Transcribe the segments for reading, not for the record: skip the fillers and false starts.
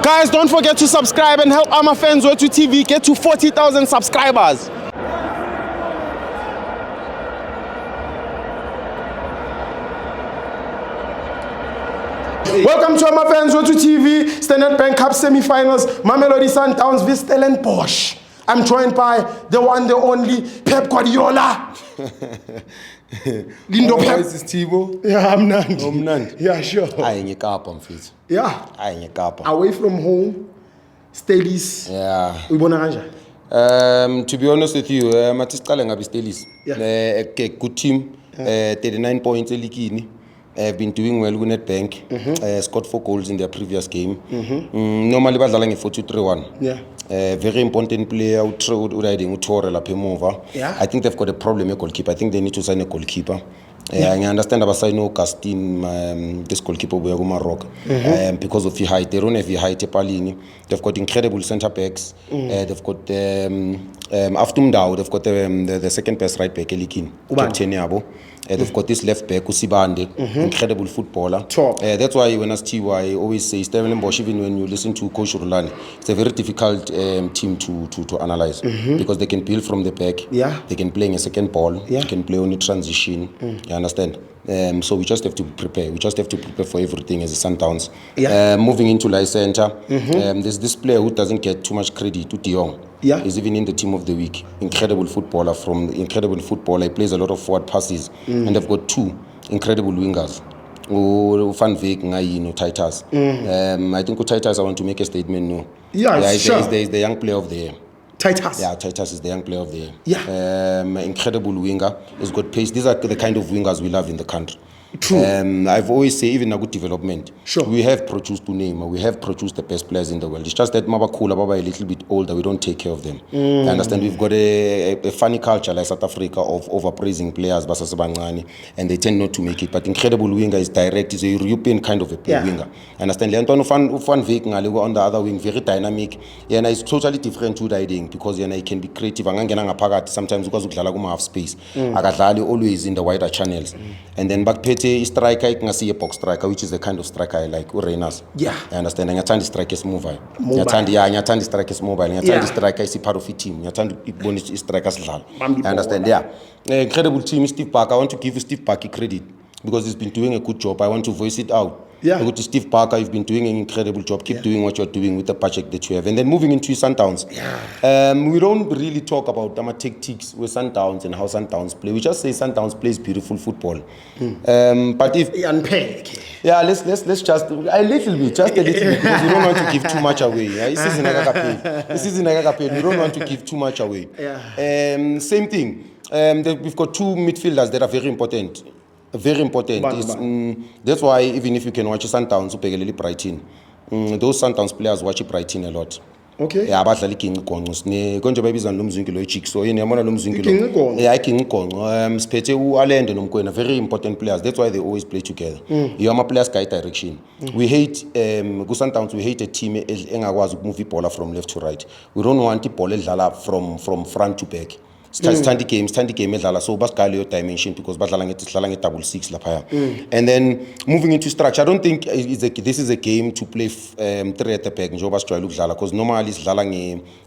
Guys, don't forget to subscribe and help FANS Wethu TV get to 40,000 subscribers. Welcome to FANS Wethu TV, Nedbank Cup semi-finals, Mamelodi Sundowns vs Stellenbosch. I'm joined by the one, the only, Pep Guardiola. Lindo Pep. This is Tibo. Yeah, I'm Nandi. Nandi. Yeah, sure. Aye, Kapa, mfethu. Yeah. Aye, Kapa. Away from home, Stellis. Yeah. Uyibona kanjani? To be honest with you, matiqale ngabe Stellis. Yeah. Good team. 39 points elikini. Have been doing well with Nedbank. Scored 4 goals in their previous game. Normally badlala nge 4-2-3-1. Yeah. Very important player riding Utore lapha emuva. Yeah. I think they've got a problem with goalkeeper. I think they need to sign a goalkeeper. I understand about signing Augustine, this goalkeeper we Maroc, because of the height. They don't have the height. They've got incredible centre backs. They've got after Mdao, they've got the second best right back Elikin, Captain Yabo. They've got this left back Usibande, incredible footballer. Top. That's why when I I always say Stellenbosch, even when you listen to Coach Rulani, it's a very difficult team to analyze because they can build from the back. Yeah. They can play in a second ball. Yeah. They can play on a transition. You understand? So we just have to prepare. We just have to prepare for everything as a Sundowns. Yeah. Moving into Life Center, there's this player who doesn't get too much credit, De Jong. Yeah. He's even in the team of the week. Incredible footballer He plays a lot of forward passes. And they've got 2 incredible wingers. Van Veek, Ngayi, Titus. I think Titus, I want to make a statement. No. Yeah, sure. He's the young player of the year. Titus. Yeah, Titus is the young player of the year. Yeah. Incredible winger. He's got pace. These are the kind of wingers we love in the country. True. I've always say even a good development. Sure. We have produced we have produced the best players in the world. It's just that Mabakula Baba a little bit older. We don't take care of them. I understand we've got a funny culture like South Africa of overpraising players, and they tend not to make it. But incredible winger is direct. He's a European kind of a winger. I understand. Leanton Van Veek on the other wing, very dynamic. Yeah, it's totally different to riding because he can be creative. Sometimes because we have space. Always in the wider channels. And then back striker, you can see a box striker, which is the kind of striker I like. Yeah. I understand. And you strike is mobile. You strike is mobile. You striker is part of the team. You strike as I understand. Yeah. Incredible team, Steve Parker. I want to give Steve Parker credit because he's been doing a good job. I want to voice it out. Yeah. Go to Steve Parker, you've been doing an incredible job. Keep doing what you're doing with the project that you have. And then moving into Sundowns. Yeah. We don't really talk about tactics with Sundowns and how Sundowns play. We just say Sundowns plays beautiful football. But if unpack. Yeah, let's just a little bit, because we don't want to give too much away. This is we don't want to give too much away. Yeah. Same thing. We've got 2 midfielders that are very important. Very important. That's why even if you can watch Sundowns, Brighton, those Sundowns players watch Brighton a lot. Okay. Yeah, abadlala iginqonqo konje bayibizana lomzwingilo ejikso yini yabona lomzwingilo yeah iginqonqo siphethe uAlende noMkwena, very important players. That's why they always play together. You are players guide direction. We hate ku Sundowns, we hate a team engakwazi ukumove ibhola from left to right. We don't want ibhola edlala from front to back. Stand game edlala so basigale your dimension because badlala nge 6 lapha. And then moving into structure, I don't think this is a game to play 3 at the back njengoba sijwayele ukudlala because normally sidlala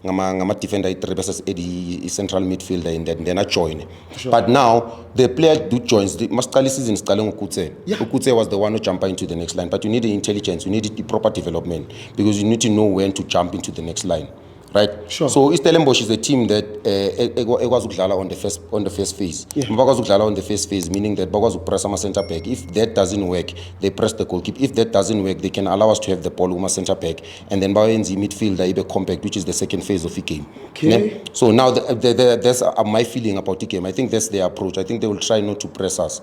ngama defender 3 versus a central midfielder and then I join. Sure. But now the player do joins the masiqala season siqale ngokutse. Ukutse was the one who jump into the next line, but you need the intelligence, you need the proper development because you need to know when to jump into the next line. Right. Sure. So Stellenbosch is a team that ekwazi ukudlala on the first phase. Bakwazi ukudlala on the first phase, meaning that bakwazi upress ama center back. If that doesn't work, they press the goalkeeper. If that doesn't work, they can allow us to have the ball with center back, and then bayenza midfielder ibe compact, which is the second phase of the game. Okay. Yeah? So now that's my feeling about the game. I think that's their approach. I think they will try not to press us.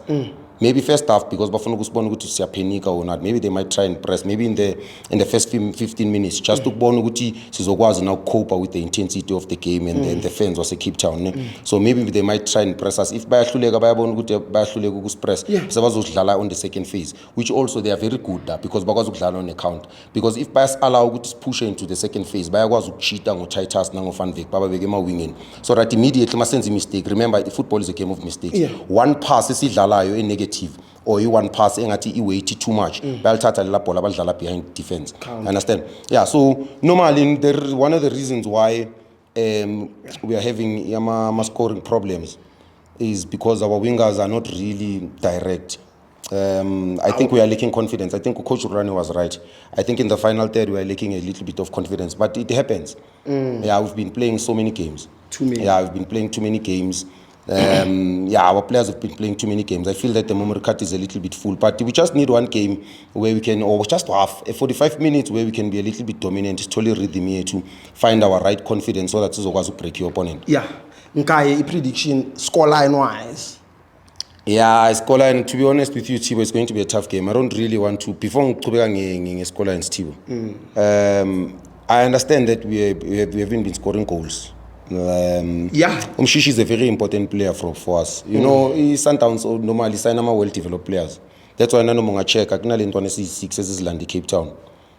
Maybe first half because bafuna ukusibona ukuthi siyapanika or not. Maybe they might try and press. Maybe in the first 15 minutes, just to ukubona ukuthi sizokwazi now cope with the intensity of the game and the fans was a Cape Town. So maybe they might try and press us. If bayahluleka bayabona ukuthi bayahluleka ukuspress, sebazodlala on the second phase, which also they are very good at because bakwazi ukudlala on account. Because if bayas allow ukuthi push into the second phase, bayakwazi ukucheata ngoTitus nangoVan Veek bababeke ema-wingeni. So that immediately masenze mistake. Remember, football is a game of mistakes. One pass esidlalayo enege negative or you one pass engathi weight too much bayalithatha lela ball abadlala behind defense. Understand? Yeah, so normally one of the reasons why we are having scoring problems is because our wingers are not really direct. I think we are lacking confidence. I think Coach Rani was right. I think in the final third we are lacking a little bit of confidence, but it happens. Yeah, we've been playing so many games. Too many. Yeah, we've been playing too many games. Yeah, our players have been playing too many games. I feel that the memory card is a little bit full, but we just need one game where we can, or just half, 45 minutes where we can be a little bit dominant, totally rhythm here to find our right confidence so that it's break your opponent. Yeah, Nkai, prediction scoreline wise. Yeah, scoreline, to be honest with you, Tibo, it's going to be a tough game. I don't really want to, before scoreline, Tibo. I understand that we haven't been scoring goals. Yeah. Umshishi is a very important player for us. You know, Sundowns normally sign well-developed players. That's why nano monga check akunale ntwana si6 ezilandi Cape Town.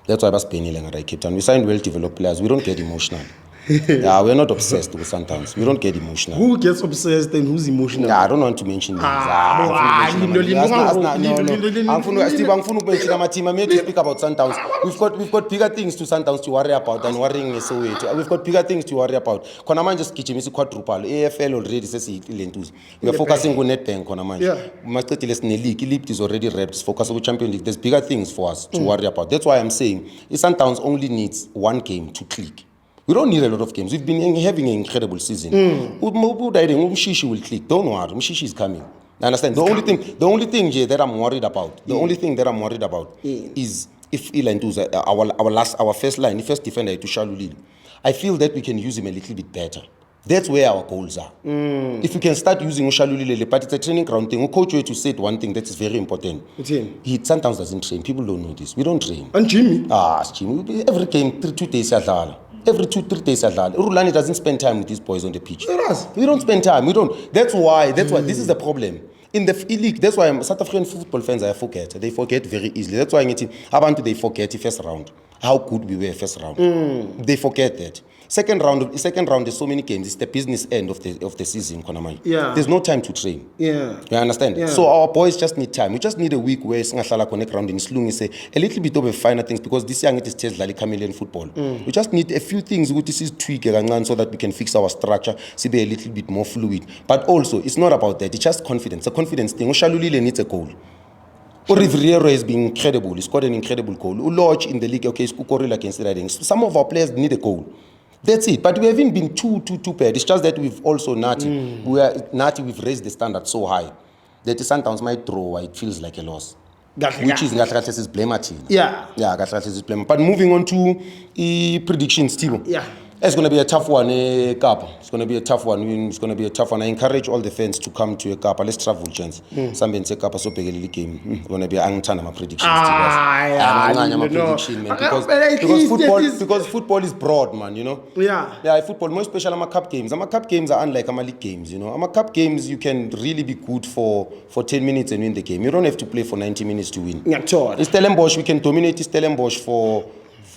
That's why baspenile ngara Cape Town. We signed well-developed players. We don't get emotional. Yeah, we're not obsessed with Sundowns. We don't get emotional. Who gets obsessed and who's emotional? Yeah, I don't want to mention names. I'm to speak about Sundowns. We've got bigger things to Sundowns to worry about than worrying Soweto. We've got bigger things to worry about. Konamanje just kitchen is quadruple. AFL already says we are focusing on Nedbank Konamanje. Yeah. League is already wrapped. Focus on Champions League. There's bigger things for us to worry about. That's why I'm saying Sundowns only needs one game to click. We don't need a lot of games. We've been having an incredible season. Umshishi will click. Don't worry, Umshishi is coming. I understand. The only thing here that I'm worried about, is if Ilantu's our first line, the first defender to Shalulil, I feel that we can use him a little bit better. That's where our goals are. If we can start using Ushalulile, but it's a training ground thing. Coach Wethu said one thing that is very important. He sometimes doesn't train. People don't know this. We don't train. And Jimmy? Jimmy. Every game, 2 days every 2-3 days Urulani doesn't spend time with these boys on the pitch. We don't spend time. We don't. That's why this is the problem. In the league, that's why South African football fans forget. They forget very easily. That's why they forget the first round. How good we were first round. They forget that. Second round, there's so many games. It's the business end of the season, Konamai. Yeah. There's no time to train. Yeah. You understand? Yeah. So our boys just need time. We just need a week where Singahlala connect round in Slung say a little bit of a finer things because this young it is just like chameleon football. We just need a few things this is tweak so that we can fix our structure, see be a little bit more fluid. But also it's not about that, it's just confidence. A confidence thing. Ushalulile needs a goal. Rivriero has been incredible. He scored an incredible goal. Lodge in the league, okay, Skukoril against the Riding. Some of our players need a goal. That's it. But we haven't been too bad. It's just that we've also we've raised the standard so high that the Sundowns might draw. It feels like a loss. Which is Gatlati's blame at him. Yeah. Yeah, Gatlati's blame. But moving on to predictions, Tibo. Yeah. It's going to be a tough one, Cup. It's going to be a tough one. It's going to be a tough one. I encourage all the fans to come to a Cup. Let's travel chance. Some men say Cup so big a game. It's going to be a ton of predictions. Because football is broad, man. You know. Yeah. Football, more especially our cup games. Our cup games are unlike our league games. You know, our cup games you can really be good for 10 minutes and win the game. You don't have to play for 90 minutes to win. Yeah, sure. In Stellenbosch, we can dominate Stellenbosch for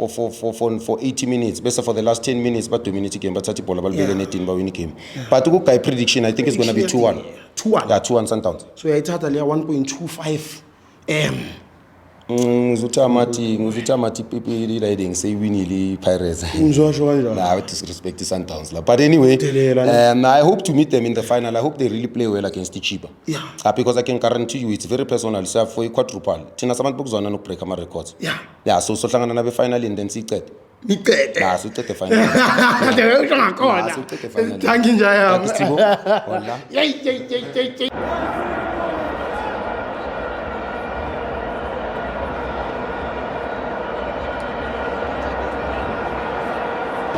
80 minutes, better for the last 10 minutes, but 2 minutes game, but 30 ball, win game. But to go by prediction, I think it's going to be 2-1. 2-1? Yeah, 2-1 Sundowns. So it's at 1.25 M. Nguzitamati people riding say winning Pirates. Nah, I disrespect the Sundowns. But anyway, I hope to meet them in the final. I hope they really play well against the Chiba. Yeah. Because I can guarantee you it's very personal. So for a quadruple, Tina Saman Bugzona no break my records. Yeah. Yeah, so Langana have a final and then see that. Nah, so take the final. Thank you, Jaya.